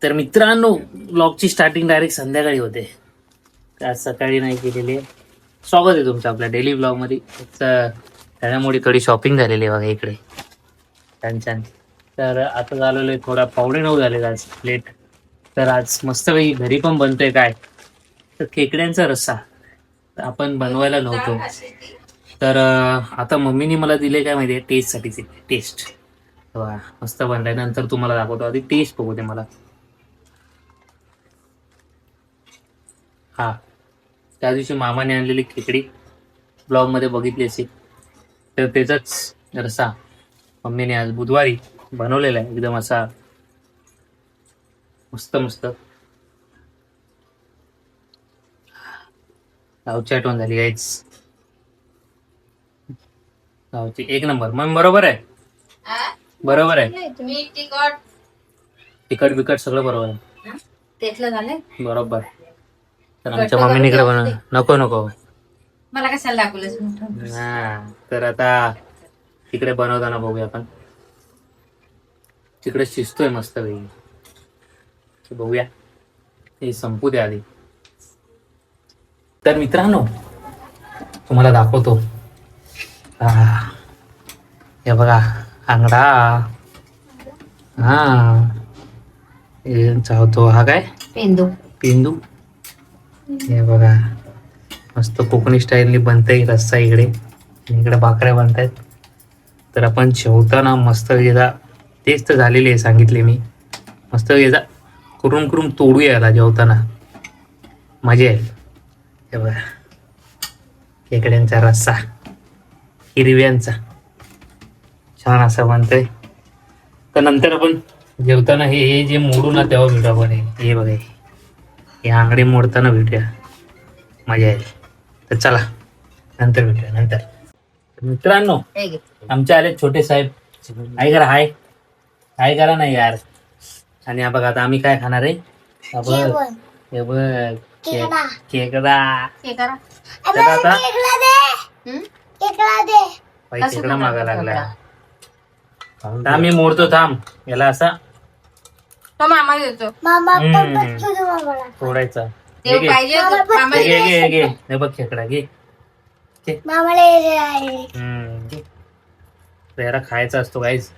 तर मित्रांनो, ब्लॉगची starting direct संध्याकाळी होते, आज सकाळी नाही केलेली आहे. स्वागत आहे तुमचं आपल्या डेली ब्लॉगमध्ये. त्याच्यामुळे थोडी शॉपिंग झालेली आहे बघा इकडे, छान छान. तर आता झालेलं आहे थोडा 9:15 झाले आज लेट. तर आज मस्तपैकी घरी पण बनतोय काय तर खेकड्यांचा रस्सा. आपण बनवायला नव्हतो, तर आता मम्मीने मला दिले काय माहिती आहे टेस्टसाठी. टेस्ट वा मस्त बनलाय, नंतर तुम्हाला दाखवतो. आधी टेस्ट बघू दे मला. हा, त्या दिवशी मामाने आणलेली खेकडी ब्लॉग मध्ये बघितली असेल, तर त्याचाच रसा मम्मीने आज बुधवारी बनवलेला आहे. एकदम असा मस्त मस्त. गावची आठवण झाली गाईच, गावची एक नंबर. मग बरोबर आहे, बरोबर आहे. तिखट बिकट सगळं बरोबर आहे, बरोबर. तर आमच्या मम्मीने इकडे बनव. नको नको मला कशाला दाखवलं. हा, तर आता तिकडे बनवताना बघूया आपण. तिकडे शिजतोय मस्त वेगळी, बघूया. हे संपू द्या आधी. तर मित्रांनो, तुम्हाला दाखवतो. हे बघा आंगडा. हा चावतो. हा काय पेंदू. पेंदू. हे बघा मस्त कोकणी स्टाईलने बनतंय रस्सा इकडे, आणि इकडे भाकऱ्या बनतायत. तर आपण जेवताना मस्त याचा तेच तर झालेली आहे, सांगितले मी. मस्त याचा करून करून तोडूया याला जेवताना, मजा येईल. हे बघा खेकड्यांचा रस्सा हिरव्यांचा छान असा बनतोय. तर नंतर आपण जेवताना हे जे मोडू ना तेव्हा भेटू आपण. हे बघा हे आंगडे मोडताना भेटूया, मजा येईल. तर चला नंतर भेटूया नंतर. मित्रांनो, आमचे आले छोटे साहेब. हाय करा, हाय हाय करा नाही यार. आणि हा बघा आता आम्ही काय खाणार आहे. हे बघ खेकडा. तर आता खेकडा मागा लागला. आम्ही मोडतो, थांब याला असा तो मामा देतो. तोडायचा. ते पाहिजे तो मामा देतो. हे बघ खेकडा घे. याला खायचा असतो काहीच.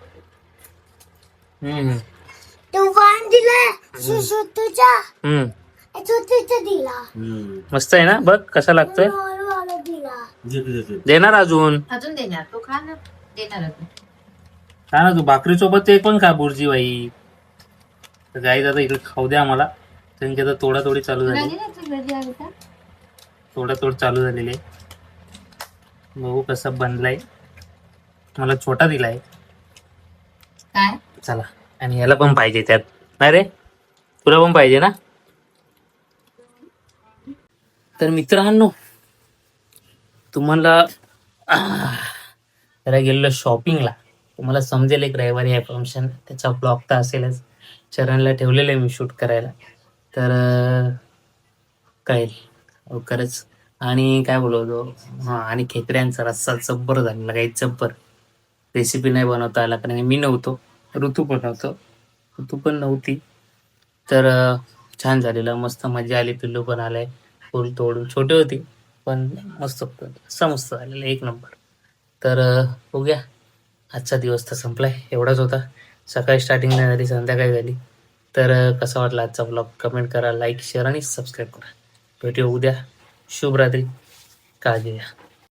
मस्त आहे ना, बघ कसा लागतोय. देणार अजून अजून देणार, तो खा ना. देणार खा ना तू भाकरी सोबत. ते पण खा बुर्जी बाई. तर गाईज आता इकडे खाऊ द्या आम्हाला. त्यांची आता तोडातोडी चालू झाली, तोडातोड चालू झालेली आहे. बघू कसा बनलाय. मला छोटा दिलाय काय. चला, आणि याला पण पाहिजे त्यात. नाही रे, तुला पण पाहिजे ना. तर मित्रांनो, तुम्हाला जरा गेलेलो शॉपिंगला, तुम्हाला समजेल एक रविवारी आहे फंक्शन, त्याचा ब्लॉग तर असेलच. चरणला ठेवलेलं आहे मी शूट करायला, तर कळेल लवकरच. आणि काय बोलवतो, हां, आणि खेकड्यांचा रस्सा जब्बर झालेला, काही जब्बर. रेसिपी नाही बनवता आला कारण मी नव्हतो, ऋतू बनवतो, ऋतू पण नव्हती. तर छान झालेलं, मस्त मजा आली. पिल्लू पण आलाय, फुल तोडून. छोटे होती पण मस्त मस्त झालेलं, एक नंबर. तर बघूया, आजचा दिवस तर संपलाय. एवढाच होता. सकाळी स्टार्टिंग नाही झाली, संध्याकाळी झाली. तर कसा वाटला आजचा ब्लॉग कमेंट करा, लाईक शेअर आणि सबस्क्राईब करा. भेटूया उद्या. शुभ रात्री, काळजी घ्या.